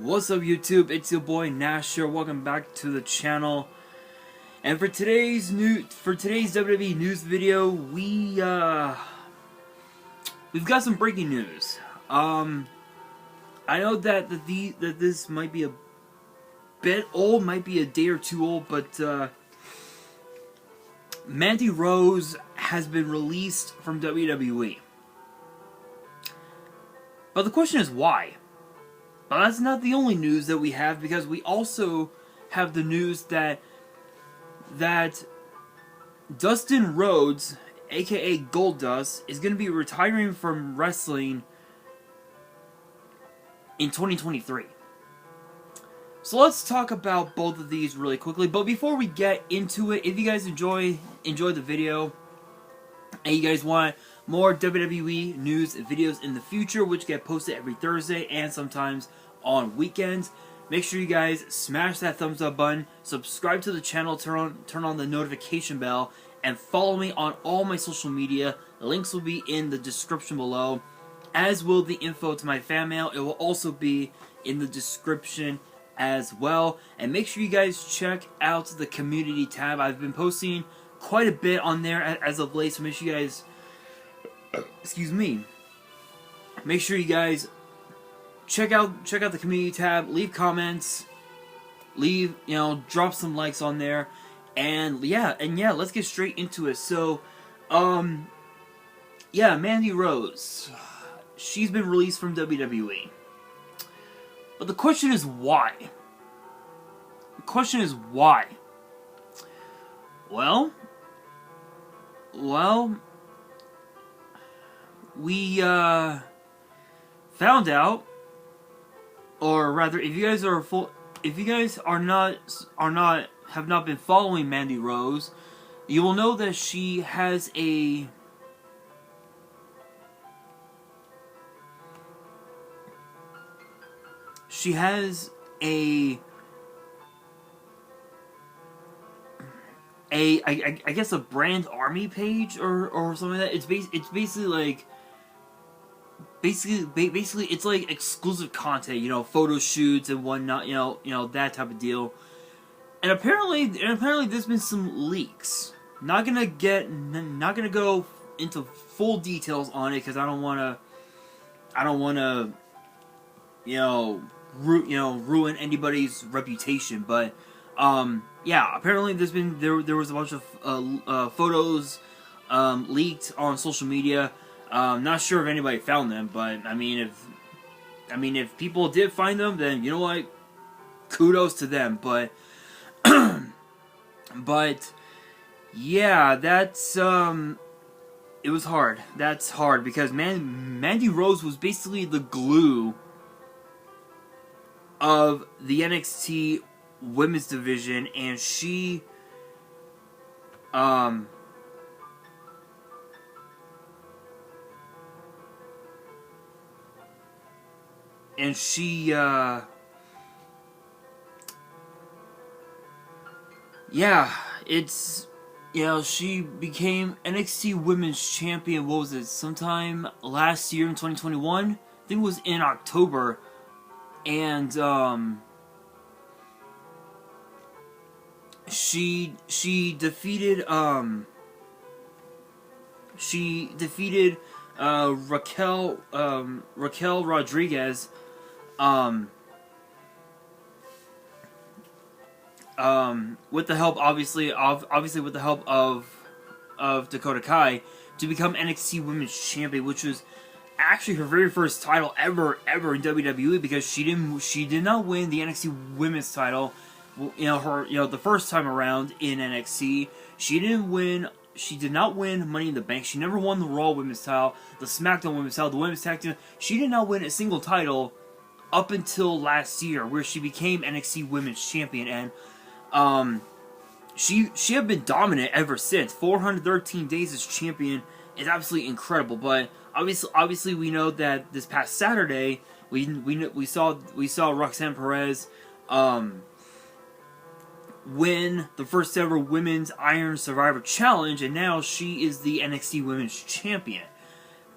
What's up YouTube, it's your boy Nasher. Welcome back to the channel. And for today's WWE news video, we've got some breaking news. I know that this might be a bit old, might be a day or two old, but Mandy Rhodes has been released from WWE. But the question is why? But that's not the only news that we have, because we also have the news that Dustin Rhodes, aka Goldust, is going to be retiring from wrestling in 2023. So let's talk about both of these really quickly. But before we get into it, if you guys enjoy the video and you guys want more WWE news videos in the future, which get posted every Thursday and sometimes on weekends, make sure you guys smash that thumbs up button, subscribe to the channel, turn on the notification bell, and follow me on all my social media. The links will be in the description below, as will the info to my fan mail. It will also be in the description as well. And make sure you guys check out the community tab. I've been posting quite a bit on there as of late, so make sure you guys make sure you guys check out the community tab, leave comments, drop some likes on there, and yeah, let's get straight into it. So, Mandy Rhodes, she's been released from WWE. But the question is why? The question is why? Well, we found out, or rather, if you guys have not been following Mandy Rhodes, you will know that she has a I guess a brand army page or something like that. It's basically like basically it's like exclusive content, photo shoots and whatnot, that type of deal. And apparently there's been some leaks. Not gonna go into full details on it because I don't wanna ruin anybody's reputation, but apparently there was a bunch of photos leaked on social media. Not sure if anybody found them, but I mean if people did find them, then you know what, kudos to them. But yeah, that's it was hard. That's hard because Mandy Rhodes was basically the glue of the NXT women's division, and she she became NXT Women's Champion, what was it, sometime last year in 2021? I think it was in October, and she defeated Raquel Rodriguez with the help, obviously with the help of Dakota Kai, to become NXT Women's Champion, which was actually her very first title ever in WWE, because she did not win the NXT Women's title, the first time around in NXT. She did not win Money in the Bank. She never won the Raw Women's title, the SmackDown Women's title, the Women's Tag Team. She did not win a single title up until last year, where she became NXT Women's Champion, and she had been dominant ever since. 413 days as champion is absolutely incredible. But obviously we know that this past Saturday we saw Roxanne Perez win the first ever Women's Iron Survivor Challenge, and now she is the NXT Women's Champion.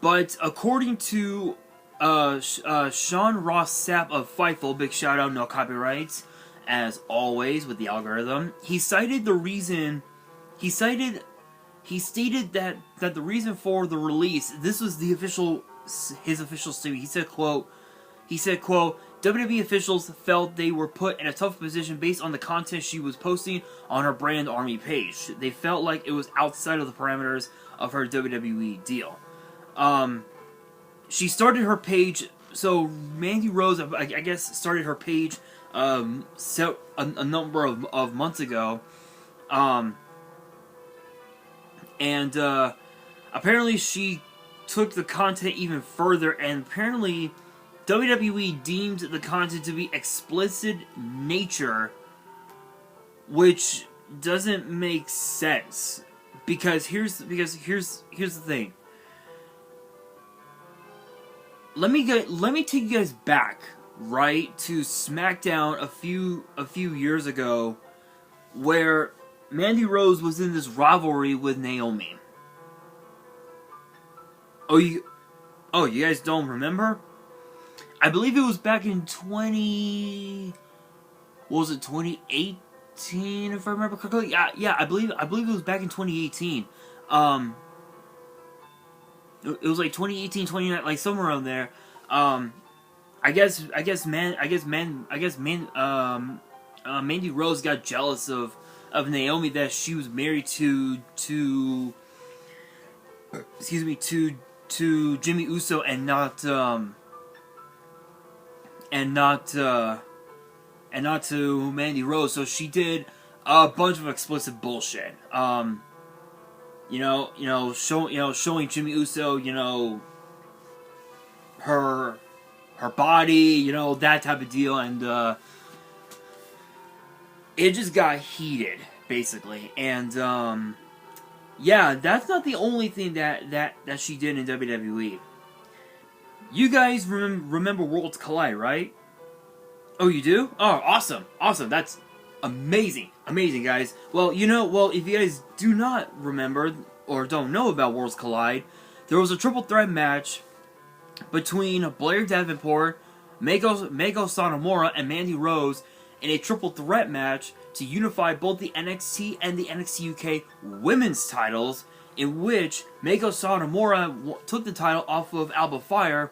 But according to Sean Ross Sapp of Fightful, big shout out, no copyrights, as always with the algorithm. He cited the reason. He stated that the reason for the release. This was his official statement. He said, quote, WWE officials felt they were put in a tough position based on the content she was posting on her Brand Army page. They felt like it was outside of the parameters of her WWE deal. She started her page, so Mandy Rhodes, I guess, started her page a number of months ago. And apparently she took the content even further, and apparently WWE deemed the content to be explicit nature, which doesn't make sense. Because here's the thing. Let me take you guys back, right, to SmackDown a few years ago, where Mandy Rose was in this rivalry with Naomi. Oh, you guys don't remember? I believe it was back in 2018, if I remember correctly. Yeah, I believe it was back in 2018. It was like 2018, 2019, like somewhere around there. Mandy Rose got jealous of Naomi that she was married to Jimmy Uso and not to Mandy Rose. So she did a bunch of explicit bullshit. Showing Jimmy Uso, her body, that type of deal, and it just got heated, basically. And yeah, that's not the only thing that she did in WWE. You guys remember Worlds Collide, right? Oh, you do? Oh, awesome. That's amazing, guys. Well, if you guys do not remember or don't know about Worlds Collide, there was a triple threat match between Blair Davenport, Meiko Satomura, and Mandy Rose in a triple threat match to unify both the NXT and the NXT UK women's titles, in which Meiko Satomura took the title off of Alba Fire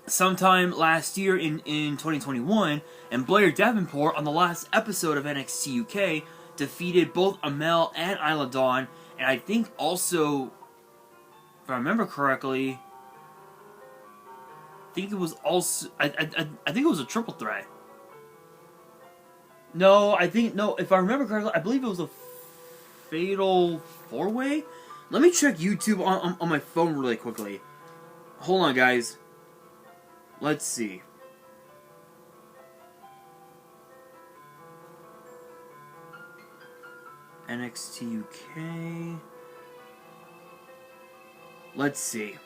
sometime last year in 2021, and Blair Davenport on the last episode of NXT UK defeated both Amel and Isla Dawn, and I think also, if I remember correctly, I think it was a triple threat. If I remember correctly, I believe it was a fatal 4-way. Let me check YouTube on my phone really quickly. Hold on, guys. Let's see. NXT UK. Let's see.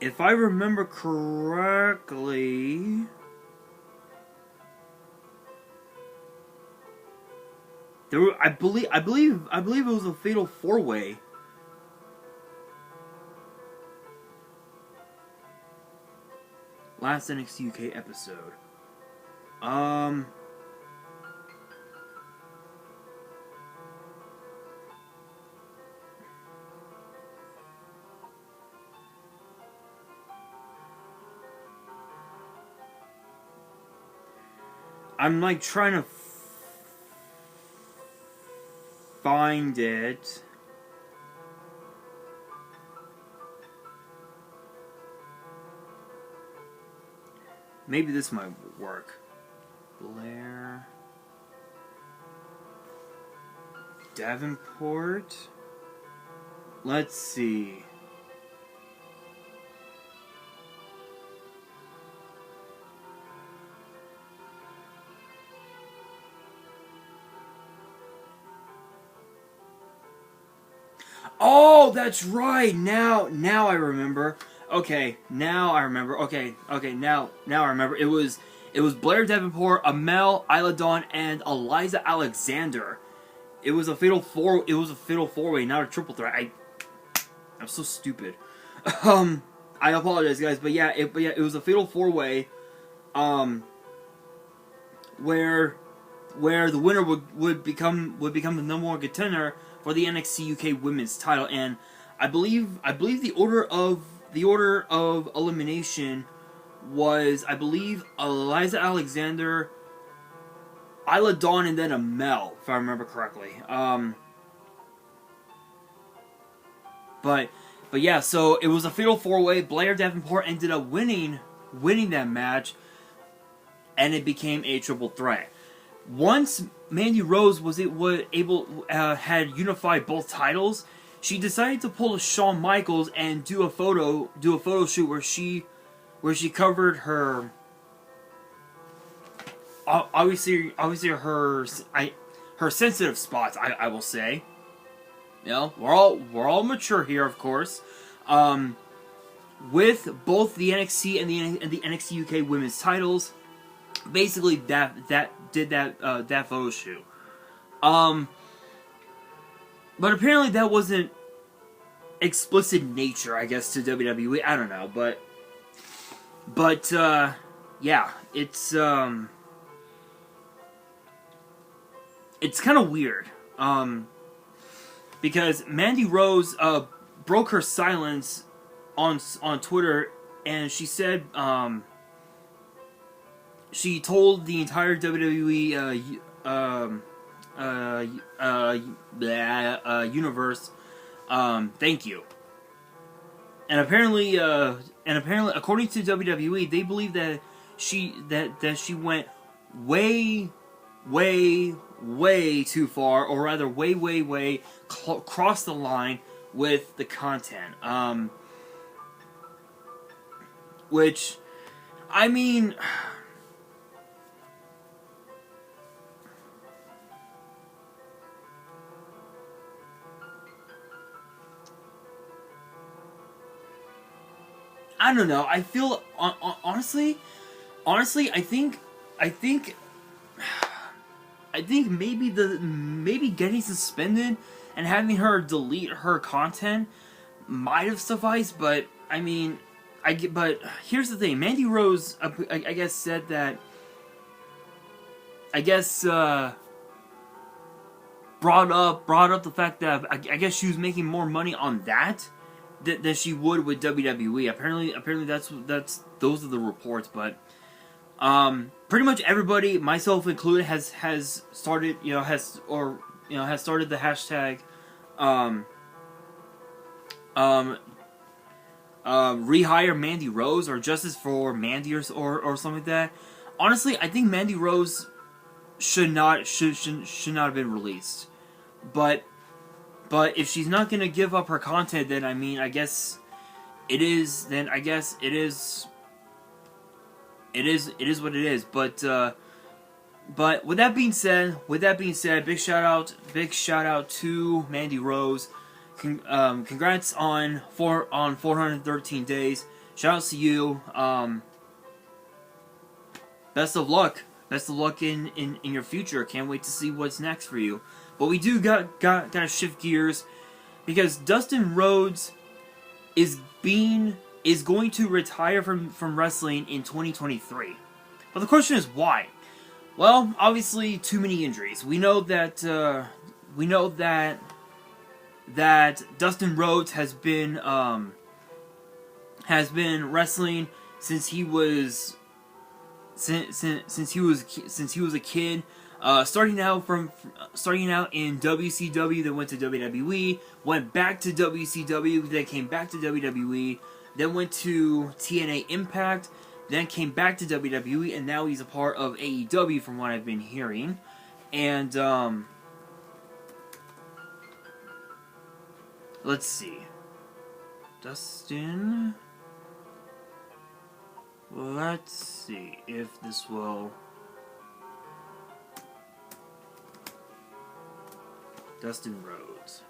If I remember correctly, I believe it was a fatal 4-way. Last NXT UK episode. I'm like trying to find it. Maybe this might work. Blair Davenport. Let's see. Oh, that's right. Now I remember. Okay, now I remember. Okay, now I remember. It was Blair Davenport, Amel, Isla Dawn, and Eliza Alexander. It was a fatal four-way, not a triple threat. I'm so stupid. I apologize, guys, but yeah, it was a fatal four-way. Where the winner would become the number one contender for the NXT UK Women's Title, and I believe the order of elimination was, I believe, Eliza Alexander, Isla Dawn, and then Amel, if I remember correctly. But yeah, so it was a fatal four-way. Blair Davenport ended up winning that match, and it became a triple threat. Once Mandy Rose had unified both titles, she decided to pull a Shawn Michaels and do a photo shoot where she covered her obviously her sensitive spots. I will say, you know, we're all mature here, of course. With both the NXT and the NXT UK Women's titles, basically that photo shoot. But apparently that wasn't explicit nature, I guess, to WWE. I don't know, but yeah, it's kind of weird. Because Mandy Rose broke her silence on Twitter, and she said she told the entire WWE universe, thank you. And apparently, according to WWE, they believe that she went way too far, or rather, way crossed the line with the content. Which, I mean, I don't know. I feel honestly, I think maybe getting suspended and having her delete her content might have sufficed, but I mean, but here's the thing. Mandy Rose, I guess, said that, I guess, brought up the fact that I guess she was making more money on that than she would with WWE. Apparently those are the reports, but pretty much everybody, myself included, has started, has started the hashtag rehire Mandy Rose, or justice for Mandy, or something like that. Honestly, I think Mandy Rose should not have been released. But if she's not gonna give up her content, then I mean, I guess it is. Then I guess it is. It is what it is. But with that being said, big shout out to Mandy Rose. Congrats on 413 days. Shout out to you. Best of luck. Best of luck in your future. Can't wait to see what's next for you. But we do gotta shift gears, because Dustin Rhodes is going to retire from wrestling in 2023. But the question is why? Well, obviously too many injuries. We know that Dustin Rhodes has been wrestling since he was a kid. Starting out in WCW, then went to WWE, went back to WCW, then came back to WWE, then went to TNA Impact, then came back to WWE, and now he's a part of AEW from what I've been hearing. And let's see, Dustin. Let's see if this will. Dustin Rhodes.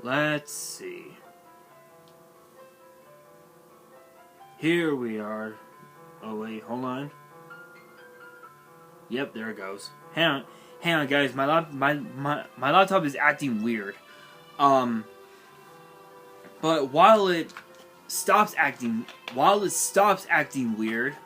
let's see. Here we are. Oh wait, hold on. Yep, there it goes. Hang on, guys. My laptop is acting weird. But while it stops acting weird,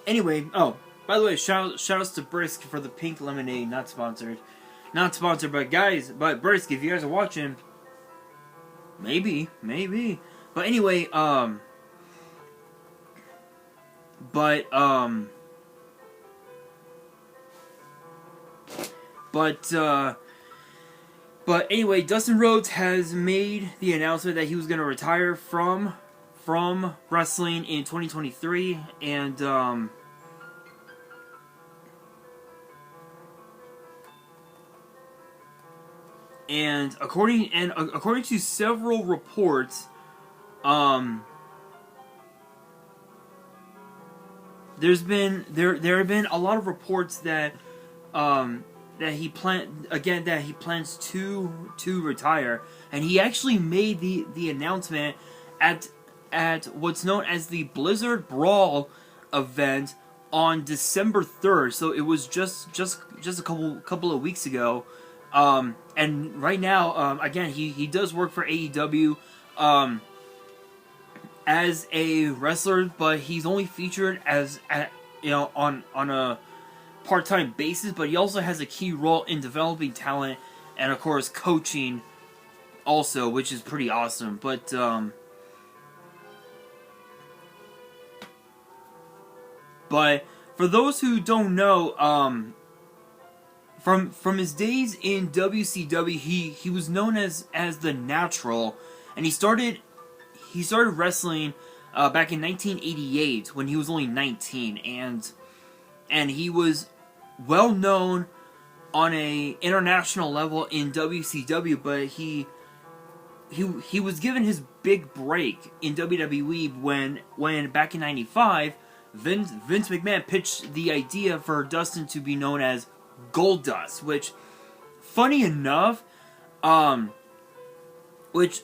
anyway, oh, by the way, shoutouts to Brisk for the pink lemonade, not sponsored, but guys, Brisk, if you guys are watching, maybe, but anyway, but anyway, Dustin Rhodes has made the announcement that he was going to retire from wrestling in 2023, and according to several reports, there have been a lot of reports that he plans to retire, and he actually made the announcement at what's known as the Blizzard Brawl event on December 3rd. So it was just a couple of weeks ago. And right now, again, he does work for AEW as a wrestler, but he's only featured on a part-time basis. But he also has a key role in developing talent and, of course, coaching also, which is pretty awesome. But for those who don't know, from his days in WCW, he was known as the Natural, and he started wrestling back in 1988 when he was only 19, and he was well known on a international level in WCW, but he was given his big break in WWE when back in '95, Vince McMahon pitched the idea for Dustin to be known as Goldust, which, funny enough, which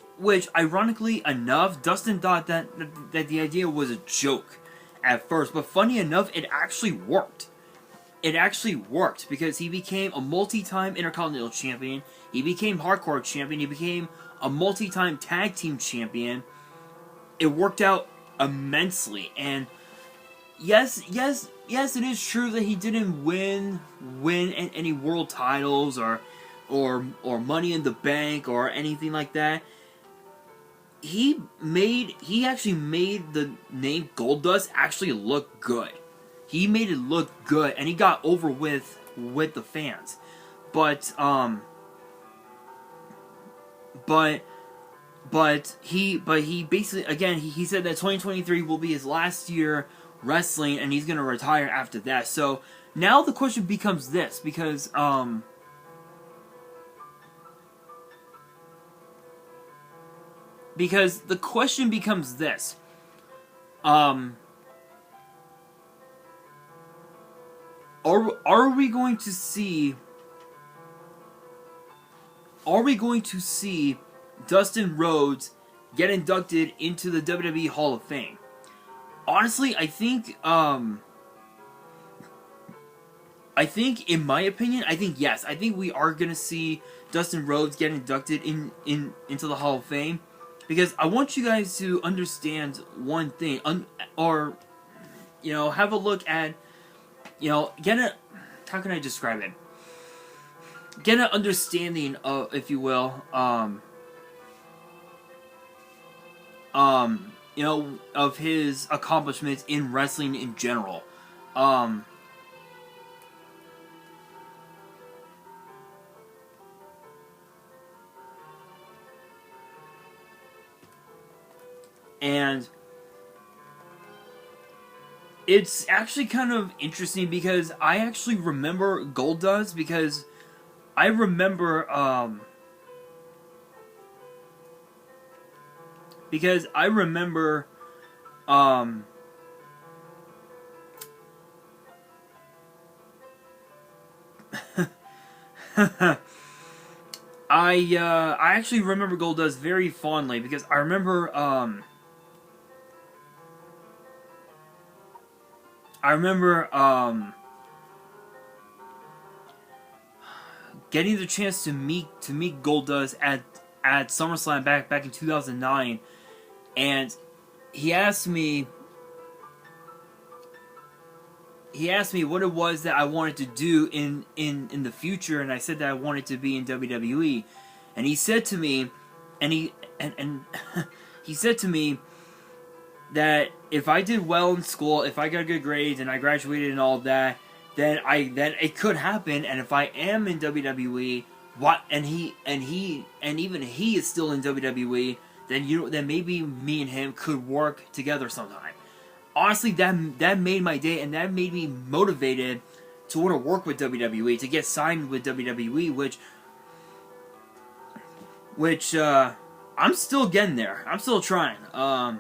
ironically enough, Dustin thought that the idea was a joke at first, but funny enough, it actually worked. It actually worked because he became a multi-time Intercontinental Champion, he became Hardcore Champion, he became a multi-time Tag Team Champion. It worked out immensely, and yes, it is true that he didn't win any world titles or Money in the Bank or anything like that. He actually made the name Goldust actually look good. He made it look good, and he got over with the fans. But he basically, again, he said that 2023 will be his last year wrestling, and he's gonna retire after that. So now the question becomes this, because are we going to see Dustin Rhodes get inducted into the WWE Hall of Fame? Honestly, I think in my opinion, I think yes. I think we are gonna see Dustin Rhodes get inducted into the Hall of Fame, because I want you guys to understand one thing, or have a look at, how can I describe it? Get an understanding of, if you will, of his accomplishments in wrestling in general. And it's actually kind of interesting because I actually remember Goldust, because I remember I actually remember Goldust very fondly because I remember getting the chance to meet Goldust at SummerSlam back in 2009, and he asked me what it was that I wanted to do in the future, and I said that I wanted to be in WWE, and he said to me, he said to me that if I did well in school, if I got good grades and I graduated and all of that, then it could happen, and if I am in WWE, and even he is still in WWE, then maybe me and him could work together sometime. Honestly, that made my day, and that made me motivated to want to work with WWE, to get signed with WWE, which I'm still getting there. I'm still trying. I'm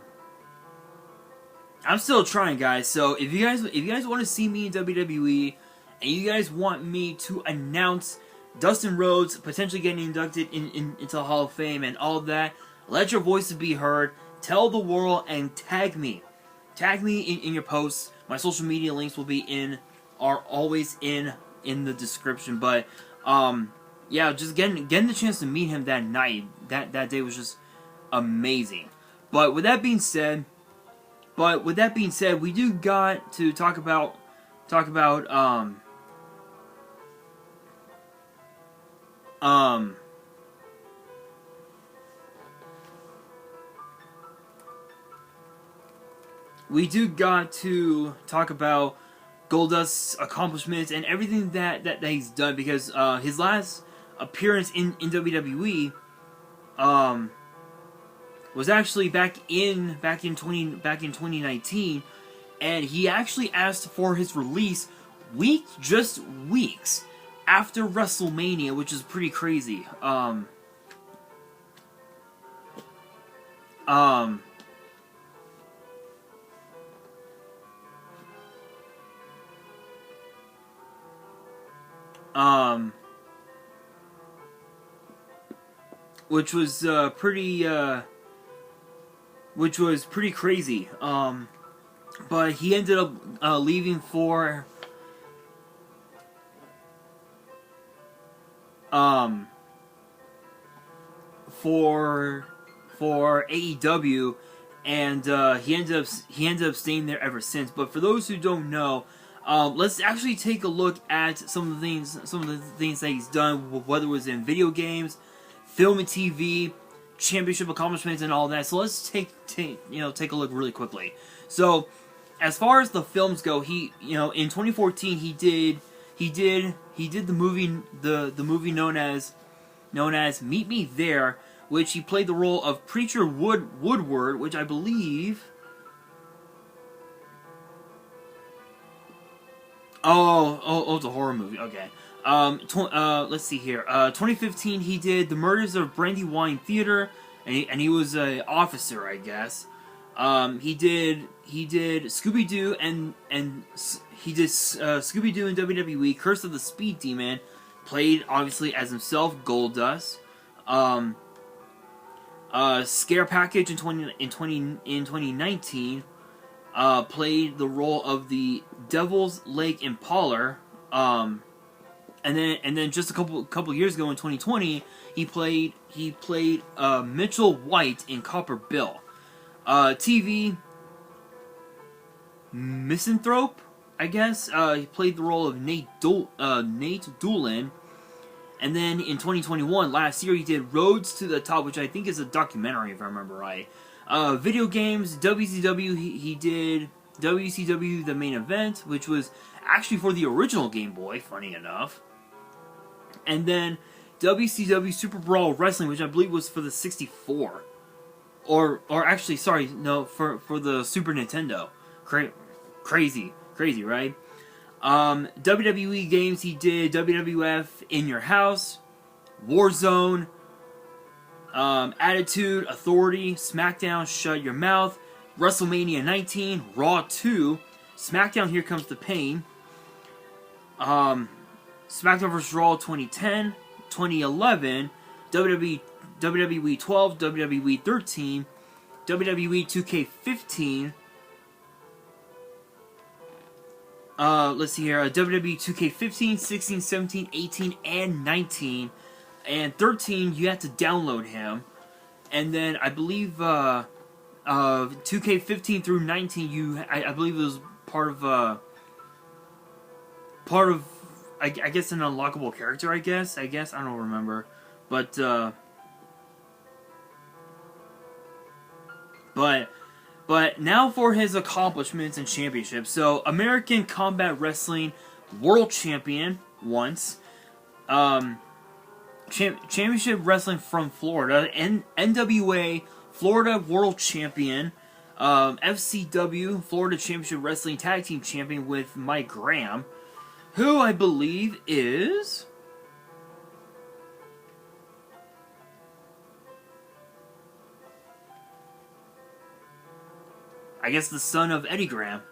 still trying, guys. So if you guys want to see me in WWE, and you guys want me to announce Dustin Rhodes potentially getting inducted into the Hall of Fame and all that, let your voices be heard. Tell the world and tag me. Tag me in your posts. My social media links are always in the description. But yeah, just getting the chance to meet him that night, that day was just amazing. But with that being said, we do got to talk about Goldust's accomplishments and everything that he's done, because his last appearance in WWE was actually back in 2019, and he actually asked for his release just weeks after WrestleMania, which is pretty crazy. Which was pretty crazy. But he ended up leaving for AEW, and he ended up staying there ever since. But for those who don't know, let's actually take a look at some of the things that he's done, whether it was in video games, film and TV, championship accomplishments, and all that. So let's take a look really quickly. So as far as the films go, in 2014 he did the movie known as Meet Me There, which he played the role of Preacher Woodward, which I believe. Oh, it's a horror movie. Okay. Let's see here. 2015, he did The Murders of Brandywine Theater, and he was an officer, I guess. He did Scooby-Doo and he did Scooby-Doo in WWE. Curse of the Speed Demon, played obviously as himself, Goldust. Scare Package in 2019. Played the role of the Devil's Lake Impaler, and then just a couple years ago in 2020, he played Mitchell White in Copper Bill. TV, Misanthrope, I guess. He played the role of Nate Doolin. And then in 2021, last year, he did Rhodes to the Top, which I think is a documentary, if I remember right. Video games, WCW, he did WCW The Main Event, which was actually for the original Game Boy, funny enough. And then WCW Super Brawl Wrestling, which I believe was for the 64. Or actually, sorry, no, for the Super Nintendo. Crazy, right? WWE games, he did WWF In Your House, Warzone, Attitude, Authority, SmackDown, Shut Your Mouth, WrestleMania 19, Raw 2, SmackDown, Here Comes the Pain, SmackDown vs. Raw 2010, 2011, WWE 12, WWE 13, WWE 2K15. Let's see here. WWE 2K15, 16, 17, 18, and 19. And 13, you have to download him. And then I believe 2K15 through 19, I believe it was part of I guess an unlockable character. I guess I don't remember, but now for his accomplishments and championships. So American Combat Wrestling World Champion once. Championship Wrestling from Florida, NWA Florida World Champion, FCW Florida Championship Wrestling Tag Team Champion with Mike Graham, who I believe is... I guess the son of Eddie Graham.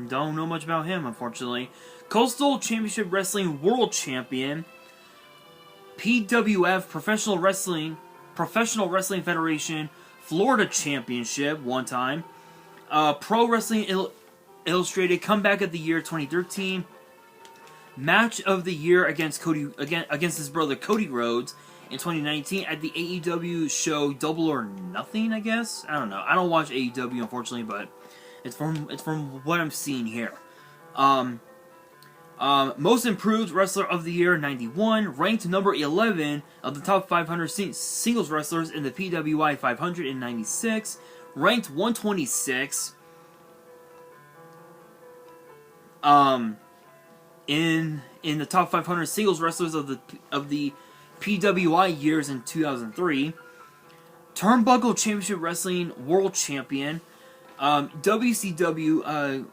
Don't know much about him, unfortunately. Coastal Championship Wrestling World Champion, PWF Professional Wrestling Federation Florida Championship one time. Pro Wrestling Illustrated Comeback of the Year 2013. Match of the Year against his brother Cody Rhodes in 2019 at the AEW show Double or Nothing, I guess. I don't know. I don't watch AEW, unfortunately, but it's from what I'm seeing here. Most Improved Wrestler of the Year, 91. Ranked number 11 of the top 500 singles wrestlers in the PWI 500 in 96. Ranked 126. In the top 500 singles wrestlers of the PWI years in 2003. Turnbuckle Championship Wrestling World Champion. WCW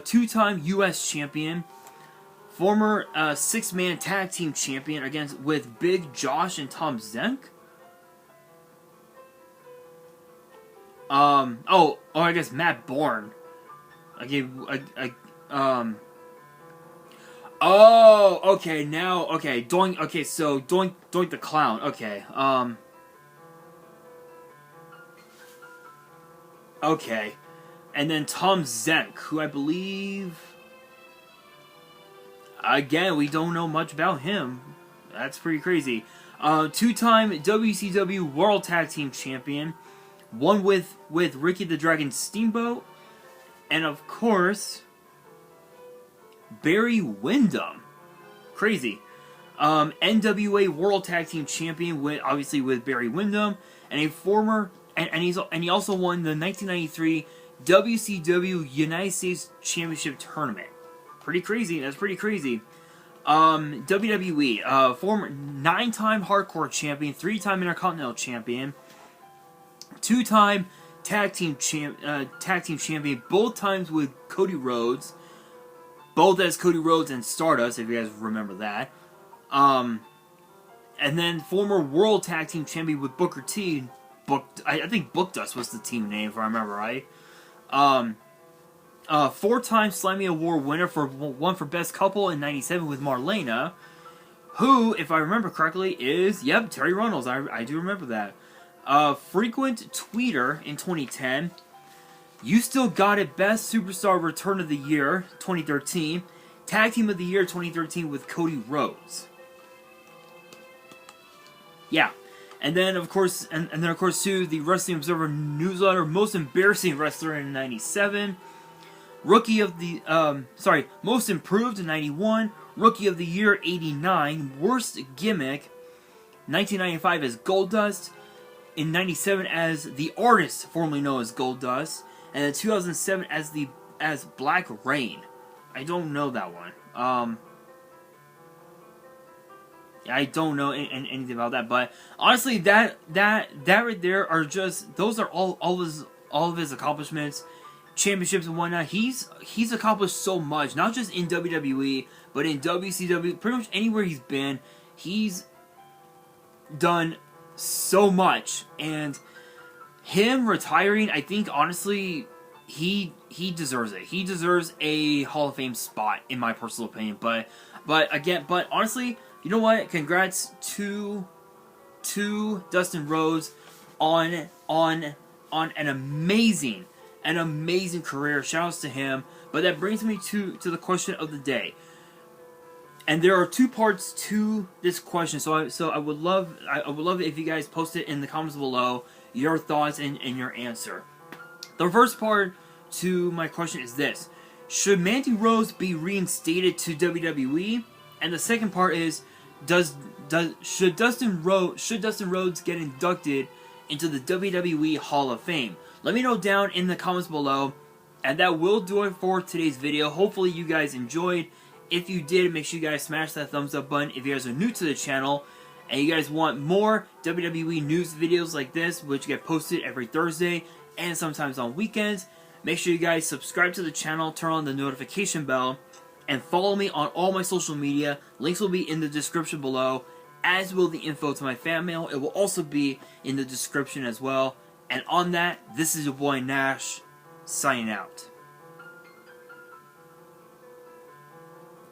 two-time U.S. Champion. Former six-man tag team champion with Big Josh and Tom Zenk. I guess Matt Bourne. Okay, Doink. Okay, so Doink the Clown. Okay, okay, and then Tom Zenk, who I believe. Again, we don't know much about him. That's pretty crazy. Two-time WCW World Tag Team Champion. One with Ricky the Dragon Steamboat. And of course, Barry Windham. Crazy. NWA World Tag Team Champion, obviously with Barry Windham. And a former... And he also won the 1993 WCW United States Championship Tournament. Pretty crazy. That's pretty crazy. WWE, former 9-time Hardcore Champion, 3-time Intercontinental Champion, 2-time Tag Team Champion, both times with Cody Rhodes, both as Cody Rhodes and Stardust, if you guys remember that. And then former World Tag Team Champion with Booker T. I think Booked Us was the team name, if I remember right. 4-time Slammy Award winner for Best Couple in 97 with Marlena, who, if I remember correctly, is, yep, Terry Runnels. I do remember that. Frequent tweeter in 2010. You Still Got It Best Superstar Return of the Year 2013. Tag Team of the Year 2013 with Cody Rhodes. Yeah. And then, of course, too, the Wrestling Observer newsletter, Most Embarrassing Wrestler in 97. Rookie of the, Most Improved in 91. Rookie of the Year 89. Worst Gimmick 1995 as Goldust. In 97 as The Artist, formerly known as Goldust. And in 2007 as Black Rain. I don't know that one. I don't know anything about that, but honestly, that right there are just, those are all of his accomplishments, championships and whatnot. He's accomplished so much, not just in WWE, but in WCW, pretty much anywhere he's been. He's done so much, and him retiring, I think honestly, he deserves it. He deserves a Hall of Fame spot, in my personal opinion, but But honestly, you know what? Congrats to Dustin Rhodes on an amazing career. Shoutouts to him. But that brings me to the question of the day. And there are two parts to this question, so I would love it if you guys post it in the comments below, your thoughts and your answer. The first part to my question is this: should Mandy Rose be reinstated to WWE? And the second part is, should Dustin Rhodes get inducted into the WWE Hall of Fame? Let me know down in the comments below, and that will do it for today's video. Hopefully you guys enjoyed. If you did, make sure you guys smash that thumbs up button. If you guys are new to the channel and you guys want more WWE news videos like this, which get posted every Thursday and sometimes on weekends, make sure you guys subscribe to the channel, turn on the notification bell, and follow me on all my social media. Links will be in the description below, as will the info to my fan mail. It will also be in the description as well. And on that, this is your boy Nash, signing out.